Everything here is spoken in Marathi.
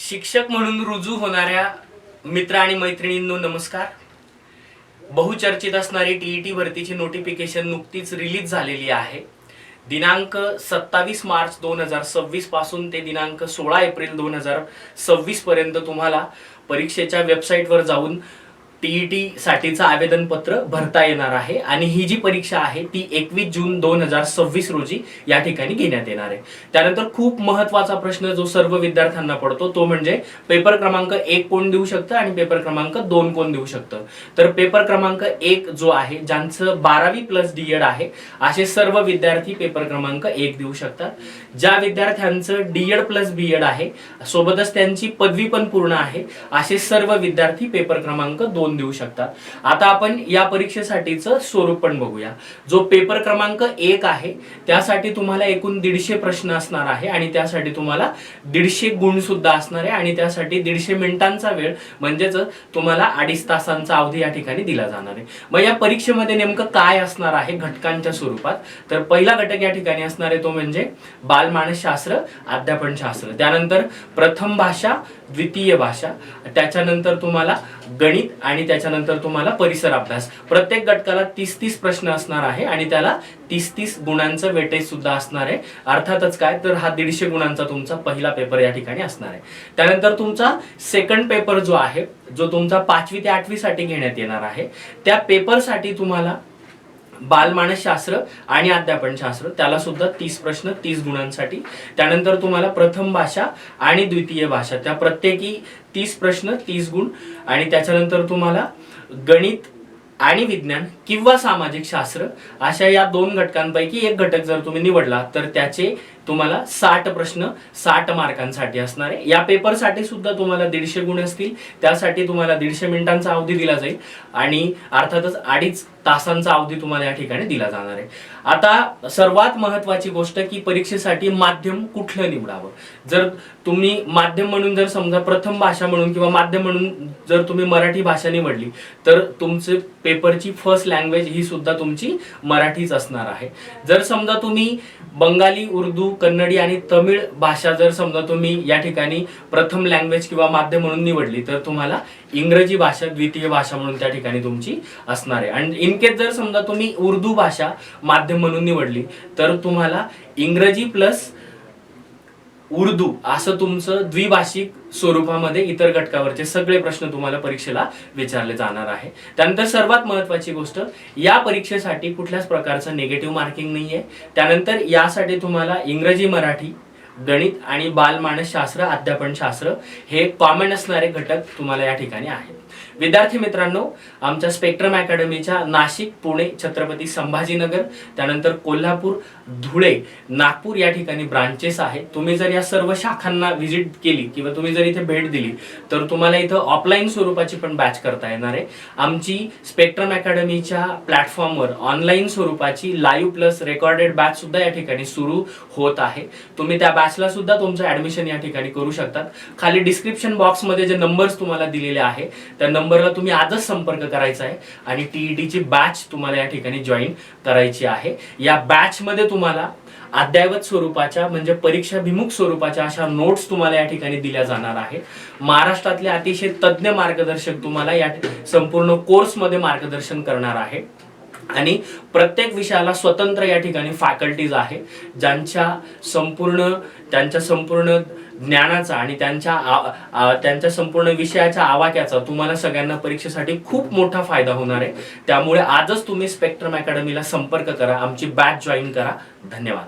शिक्षक म्हणून रुजू होणाऱ्या मित्र आणि मैत्रिणींनो नमस्कार. बहुचर्चित असणारी टीईटी भरतीची नोटिफिकेशन नुकतीच रिलीज झालेली आहे. दिनांक 27 मार्च 2026 पासून ते दिनांक 16 एप्रिल 2026 पर्यंत तुम्हाला परीक्षेच्या वेबसाईटवर जाऊन टीईटी साठीचं आवेदनपत्र भरता येणार आहे आणि ही जी परीक्षा आहे ती 21 जून 2026 रोजी या ठिकाणी घेण्यात येणार आहे. त्यानंतर खूप महत्त्वाचा प्रश्न जो सर्व विद्यार्थ्यांना पडतो तो म्हणजे पेपर क्रमांक 1 कोण देऊ शकतं आणि पेपर क्रमांक 2 कोण देऊ शकतं. तर पेपर क्रमांक 1 जो आहे ज्यांचं 12वी प्लस डीएड आहे असे सर्व विद्यार्थी पेपर क्रमांक 1 देऊ शकतात. ज्या विद्यार्थ्यांचं डीएड प्लस बीएड आहे सोबतच त्यांची पदवी पण पूर्ण आहे असे सर्व विद्यार्थी पेपर क्रमांक 2 देऊ शकतात. आता आपण या परीक्षेसाठीचं स्वरूप पण बघूया. जो पेपर क्रमांक 1 आहे त्यासाठी तुम्हाला एकूण 150 प्रश्न असणार आहे आणि त्यासाठी तुम्हाला 150 गुण सुद्धा असणार आहे आणि त्यासाठी 150 मिनिटांचा वेळ म्हणजेच तुम्हाला 2.5 तासांचा अवधी या ठिकाणी दिला जाणार आहे. मग या परीक्षेमध्ये नेमकं काय असणार आहे घटकांच्या स्वरूपात, तर पहिला घटक या ठिकाणी असणार आहे तो म्हणजे बालमानसशास्त्र, अध्यापनशास्त्र, त्यानंतर प्रथम भाषा, द्वितीय भाषा, त्याच्यानंतर तुम्हाला गणित आणि त्याच्यानंतर तुम्हाला परिसर अभ्यास. प्रत्येक गटकाला 30-30 प्रश्न असणार आहे आणि त्याला 30-30 गुणांचं वेटेज सुद्धा असणार आहे. अर्थातच काय तर हा 150 गुणांचा तुमचा पहिला पेपर या ठिकाणी असणार आहे. त्यानंतर तुमचा सेकंड पेपर जो आहे जो तुमचा 5वी ते 8वी साठी घेण्यात येणार आहे त्या पेपरसाठी तुम्हाला बालमानसशास्त्र आणि अध्यापनशास्त्र त्याला सुद्धा 30 प्रश्न 30 गुणांसाठी. त्यानंतर तुम्हाला प्रथम भाषा आणि द्वितीय भाषा त्या प्रत्येकी 30 प्रश्न 30 गुण आणि त्याच्यानंतर तुम्हाला गणित आणि विज्ञान किंवा सामाजिक शास्त्र अशा या 2 घटकांपैकी एक घटक जर तुम्ही निवडला तर त्याचे तुम्हाला 60 प्रश्न 60 मार्कांसाठी असणार आहे. या पेपरसाठी सुद्धा तुम्हाला 150 गुण असतील. त्यासाठी तुम्हाला 150 मिनिटांचा अवधी दिला जाईल आणि अर्थातच 2.5 तासांचा अवधी तुम्हाला या ठिकाणी दिला जाणार आहे. आता सर्वात महत्त्वाची गोष्ट की परीक्षेसाठी माध्यम कुठलं निवडावं. जर तुम्ही माध्यम म्हणून जर समजा प्रथम भाषा म्हणून किंवा माध्यम म्हणून जर तुम्ही मराठी भाषा निवडली तर तुमचे पेपरची फर्स्ट लँग्वेज ही सुद्धा तुमची मराठीच असणार आहे. जर समजा तुम्ही बंगाली, उर्दू, कन्नडी आणि तमिळ भाषा जर समजा तुम्ही या ठिकाणी प्रथम लँग्वेज किंवा माध्यम म्हणून निवडली तर तुम्हाला इंग्रजी भाषा द्वितीय भाषा म्हणून त्या ठिकाणी तुमची असणार आहे. आणि इनकेस जर समजा तुम्ही उर्दू भाषा माध्यम म्हणून निवडली तर तुम्हाला इंग्रजी प्लस उर्दू असं तुमचं द्विभाषिक स्वरूपामध्ये इतर घटकावरचे सगळे प्रश्न तुम्हाला परीक्षेला विचारले जाणार आहे. त्यानंतर सर्वात महत्त्वाची गोष्ट या परीक्षेसाठी कुठल्याच प्रकारचं निगेटिव्ह मार्किंग नाहीये. त्यानंतर यासाठी तुम्हाला इंग्रजी, मराठी, गणित आणि बालमानसशास्त्र, अध्यापनशास्त्र हे कॉमन असणारे घटक तुम्हाला या ठिकाणी आहेत. विद्यार्थी मित्रांनो, आमच्या स्पेक्ट्रम अकॅडमीच्या नाशिक, पुणे, छत्रपती संभाजीनगर, त्यानंतर कोल्हापूर, धुळे, नागपूर या ठिकाणी ब्रांचेस आहेत. तुम्ही जर या सर्व शाखांना व्हिजिट केली किंवा तुम्ही जर इथे भेट दिली तर तुम्हाला इथं ऑफलाईन स्वरूपाची पण बॅच करता येणार आहे. आमची स्पेक्ट्रम अकॅडमीच्या प्लॅटफॉर्मवर ऑनलाईन स्वरूपाची लाईव्ह प्लस रेकॉर्डेड बॅच सुद्धा या ठिकाणी सुरू होत आहे. तुम्ही त्या बॅचला सुद्धा तुमचं ऍडमिशन या ठिकाणी करू शकतात. खाली डिस्क्रिप्शन बॉक्समध्ये जे नंबर्स तुम्हाला दिलेले आहे त्या नंबरला तुम्ही आजच संपर्क करायचा आहे आणि टीईटीची बॅच तुम्हाला या ठिकाणी जॉईन करायची आहे. या बॅच मध्ये तुम्हाला अद्ययावत स्वरूपाच्या म्हणजे परीक्षाभिमुख स्वरूपाच्या अशा नोट्स तुम्हाला या ठिकाणी दिल्या जाणार आहेत. महाराष्ट्रातले अतिशय तज्ञ मार्गदर्शक तुम्हाला या संपूर्ण कोर्समध्ये मार्गदर्शन करणार आहे आणि प्रत्येक विषयाला स्वतंत्र या ठिकाणी फॅकल्टीज आहे ज्यांच्या संपूर्ण ज्ञानाचा आणि त्यांच्या संपूर्ण विषयाच्या आवाक्याचा तुम्हाला सगळ्यांना परीक्षेसाठी खूप मोठा फायदा होणार आहे. त्यामुळे आजच तुम्ही स्पेक्ट्रम अकॅडमीला संपर्क करा, आमची बॅच जॉईन करा. धन्यवाद.